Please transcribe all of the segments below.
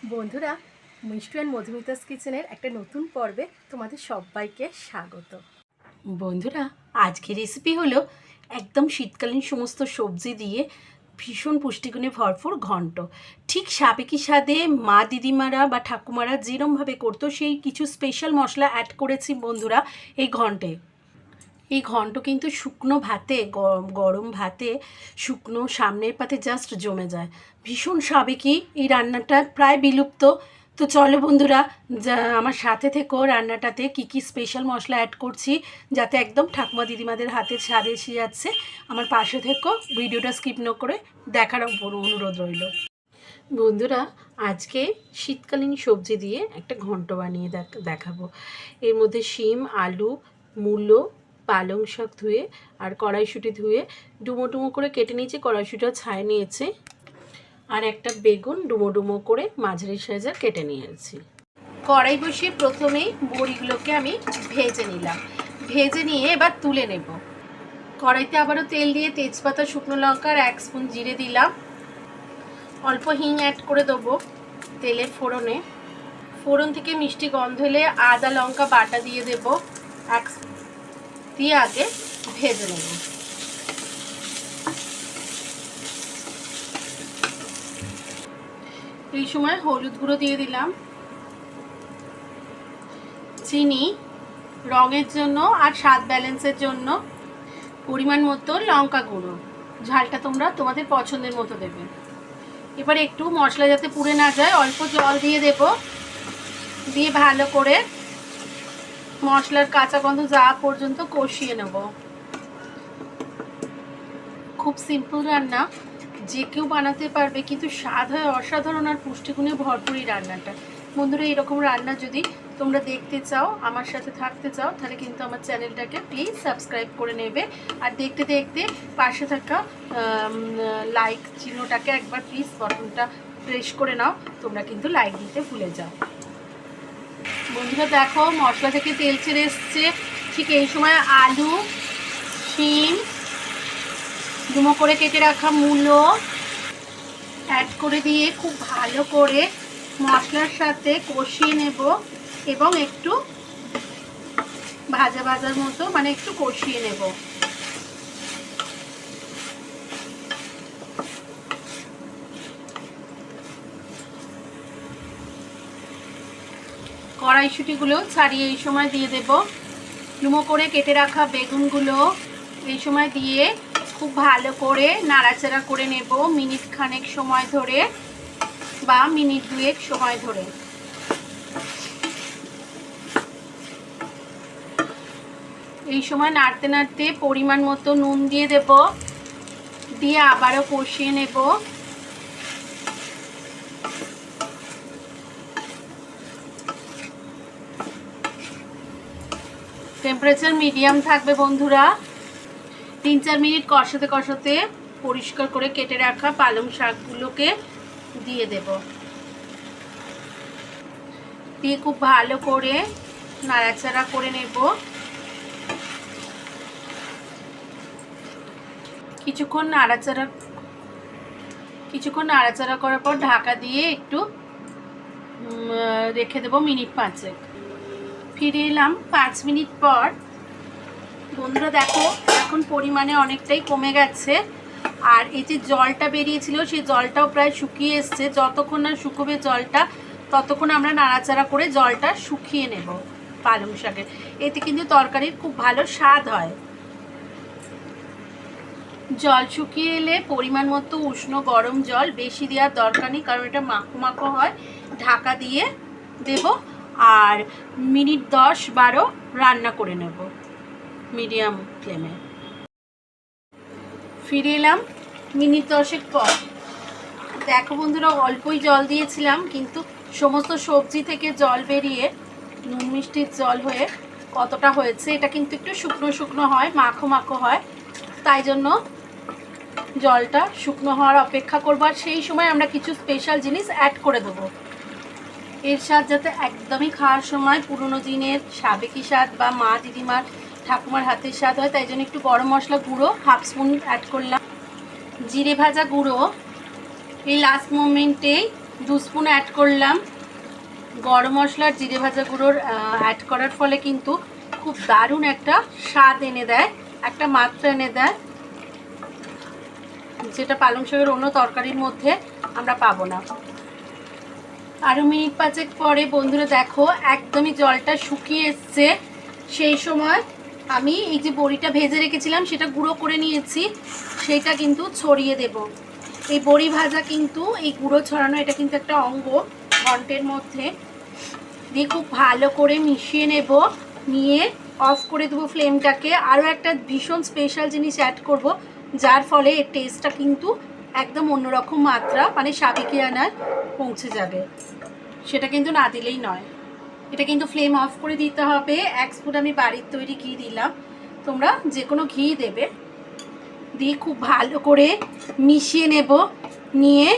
বন্ধুরা, মিষ্টু অ্যান্ড মধুমিতাস কিচেনের একটা নতুন পর্বে তোমাদের সবাইকে স্বাগত। বন্ধুরা, আজকের রেসিপি হলো একদম শীতকালীন সমস্ত সবজি দিয়ে ভীষণ পুষ্টিগুণে ভরপুর ঘন্ট। ঠিক সাবেকি স্বাদে মা দিদিমারা বা ঠাকুমারা যেরমভাবে করতো সেই কিছু স্পেশাল মশলা অ্যাড করেছি বন্ধুরা এই ঘন্টে। এই ঘন্ট কিন্তু শুকনো ভাতে, গরম ভাতে শুকনো সামনের পাতে জাস্ট জমে যায়। ভীষণ সাবেকি এই রান্নাটা, প্রায় বিলুপ্ত। তো চলো বন্ধুরা, আমার সাথে থেকো রান্নাটাতে কী কী স্পেশাল মশলা অ্যাড করছি যাতে একদম ঠাকুমা দিদিমাদের হাতের স্বাদ এসে যাচ্ছে। আমার পাশে থেকো, ভিডিওটা স্কিপ না করে দেখার অনুরোধ রইল। বন্ধুরা, আজকে শীতকালীন সবজি দিয়ে একটা ঘন্ট বানিয়ে দেখাবো। এর মধ্যে শিম, আলু, মূলো, পালং শাক ধুয়ে আর কড়াইশুঁটি ধুয়ে ডুমো ডুমো করে কেটে নিয়েছি, কড়াইশুঁটিও ছায় নিয়েছি, আর একটা বেগুন ডুমো ডুমো করে মাঝারি সাইজের কেটে নিয়েছি। কড়াই বসিয়ে প্রথমেই বড়িগুলোকে আমি ভেজে নিলাম। ভেজে নিয়ে এবার তুলে নেব। কড়াইতে আবারও তেল দিয়ে তেজপাতা, শুকনো লঙ্কা আর 1 স্পুন জিরে দিলাম। অল্প হিং অ্যাড করে দেবো তেলের ফোড়নে। ফোড়ন থেকে মিষ্টি গন্ধ এলে আদা লঙ্কা বাটা দিয়ে দেবো, দিয়ে আগে ভেজে নেব। এই সময় হলুদ গুঁড়ো দিয়ে দিলাম, চিনি রঙের জন্য আর স্বাদ ব্যালেন্সের জন্য, পরিমাণ মতো লঙ্কা গুঁড়ো, ঝালটা তোমরা তোমাদের পছন্দের মতো দেবে। এবার একটু মশলা যাতে পুড়ে না যায় অল্প জল দিয়ে দেব, দিয়ে ভালো করে মশলার কাঁচা গন্ধ যাওয়া পর্যন্ত কষিয়ে নেব। খুব সিম্পল রান্না, যে কেউ বানাতে পারবে, কিন্তু স্বাদ হয় অসাধারণ আর পুষ্টিগুণে ভরপুর এই রান্নাটা। বন্ধুরা, এরকম রান্না যদি তোমরা দেখতে চাও, আমার সাথে থাকতে চাও, তাহলে কিন্তু আমার চ্যানেলটাকে প্লিজ সাবস্ক্রাইব করে নেবে। আর দেখতে দেখতে পাশে থাকা লাইক চিহ্নটাকে একবার প্লিজ বটনটা প্রেস করে নাও, তোমরা কিন্তু লাইক দিতে ভুলে যাও। বন্ধুরা দেখো, মশলা থেকে তেল ছেড়ে এসছে। ঠিক এই সময় আলু, শিম, ডুমো করে কেটে রাখা মূলো অ্যাড করে দিয়ে খুব ভালো করে মশলার সাথে কষিয়ে নেব এবং একটু ভাজা ভাজার মতো, মানে একটু কষিয়ে নেব। কড়াইশুঁটিগুলো ছাড়িয়ে এই সময় দিয়ে দেব। ডুমো করে কেটে রাখা বেগুনগুলো এই সময় দিয়ে খুব ভালো করে নাড়াচাড়া করে নেব মিনিট খানেক সময় ধরে বা মিনিট 2 সময় ধরে। এই সময় নাড়তে নাড়তে পরিমাণ মতো নুন দিয়ে দেব, দিয়ে আবারও কষিয়ে নেব। টেম্পারেচার মিডিয়াম থাকবে বন্ধুরা। 3-4 মিনিট কষাতে কষাতে পরিষ্কার করে কেটে রাখা পালং শাকগুলোকে দিয়ে দেব, দিয়ে খুব ভালো করে নাড়াচাড়া করে নেব। কিছুক্ষণ নাড়াচাড়া করার পর ঢাকা দিয়ে একটু রেখে দেব মিনিট 5। ফিরে এলাম 5 মিনিট পর। বন্ধুরা দেখো, এখন পরিমাণে অনেকটাই কমে গেছে, আর এই যে জলটা বেরিয়েছিল সেই জলটাও প্রায় শুকিয়ে এসছে। যতক্ষণ না শুকোবে জলটা, ততক্ষণ আমরা নাড়াচাড়া করে জলটা শুকিয়ে নেব পালং শাকের। এতে কিন্তু তরকারির খুব ভালো স্বাদ হয়। জল শুকিয়ে এলে পরিমাণ মতো উষ্ণ গরম জল, বেশি দেওয়ার দরকার নেই কারণ এটা মাখো মাখো হয়, ঢাকা দিয়ে দেব আর মিনিট 10-12 রান্না করে নেব মিডিয়াম ফ্লেমে। ফিরে এলাম মিনিট 10 পর। দেখো বন্ধুরা, অল্পই জল দিয়েছিলাম, কিন্তু সমস্ত সবজি থেকে জল বেরিয়ে নুন মিষ্টির জল হয়ে কতটা হয়েছে। এটা কিন্তু একটু শুকনো শুকনো হয়, মাখো মাখো হয়, তাই জন্য জলটা শুকনো হওয়ার অপেক্ষা করব। আর সেই সময় আমরা কিছু স্পেশাল জিনিস অ্যাড করে দেবো। এর স্বাদ যাতে একদমই খাওয়ার সময় পুরনো দিনের সাবেকি স্বাদ বা মা দিদিমার ঠাকুমার হাতের স্বাদ হয়, তাই জন্য একটু গরম মশলা গুঁড়ো 1/2 স্পুন অ্যাড করলাম। জিরে ভাজা গুঁড়ো এই লাস্ট মোমেন্টেই 2 স্পুন অ্যাড করলাম। গরম মশলার জিরে ভাজা গুঁড়োর অ্যাড করার ফলে কিন্তু খুব দারুণ একটা স্বাদ এনে দেয়, একটা মাত্রা এনে দেয়, যেটা পালং শাকের অন্য তরকারির মধ্যে আমরা পাবো না। আরও মিনিট 5 পরে বন্ধুরা দেখো একদমই জলটা শুকিয়ে এসছে। সেই সময় আমি এই যে বড়িটা ভেজে রেখেছিলাম সেটা গুঁড়ো করে নিয়েছি, সেটা কিন্তু ছড়িয়ে দেব। এই বড়ি ভাজা কিন্তু এই গুঁড়ো ছড়ানো এটা কিন্তু একটা অঙ্গ ঘন্টের মধ্যে দিয়ে খুব ভালো করে মিশিয়ে নেব। নিয়ে অফ করে দেবো ফ্লেমটাকে। আরও একটা ভীষণ স্পেশাল জিনিস অ্যাড করব, যার ফলে এর টেস্টটা কিন্তু একদম অন্যরকম মাত্রা মানে সাবেকিয়ানায় পৌঁছে যাবে। সেটা কিন্তু না দিলেই নয়। এটা কিন্তু ফ্লেম অফ করে দিতে হবে। 1 স্পুন আমি বাড়ির তৈরি ঘি দিলাম, তোমরা যে কোনো ঘি দেবে। দিয়ে খুব ভালো করে মিশিয়ে নেব। নিয়ে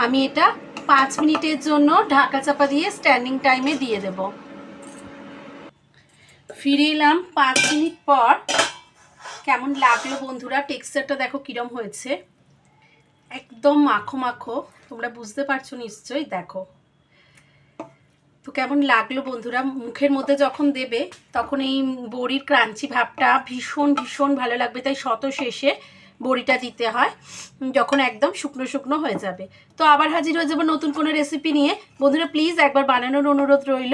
আমি এটা 5 মিনিটের জন্য ঢাকা চাপা দিয়ে স্ট্যান্ডিং টাইমে দিয়ে দেব। ফিরে এলাম 5 মিনিট পর। কেমন লাগলো বন্ধুরা, টেক্সচারটা দেখো কিরম হয়েছে, একদম মাখো মাখো, তোমরা বুঝতে পারছো নিশ্চয়ই। দেখো তো কেমন লাগলো বন্ধুরা, মুখের মধ্যে যখন দেবে তখন এই বড়ির ক্রাঞ্চি ভাবটা ভীষণ ভীষণ ভালো লাগবে। তাই শত শেষে বড়িটা দিতে হয়, যখন একদম শুকনো শুকনো হয়ে যাবে। তো আবার হাজির হয়ে যাবো নতুন কোনো রেসিপি নিয়ে। বন্ধুরা প্লিজ একবার বানানোর অনুরোধ রইল।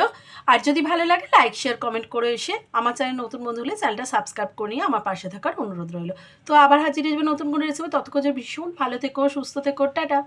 আর যদি ভালো লাগে লাইক শেয়ার কমেন্ট করে এসে আমার চ্যানেল নতুন বন্ধু হলে চ্যানেলটা সাবস্ক্রাইব করে নিয়ে আমার পাশে থাকার অনুরোধ রইল। তো আবার হাজির হয়ে যাবে নতুন কোনো রেসিপি। ততক্ষণ ভীষণ ভালো থেকো, সুস্থ থেকো, টাটা।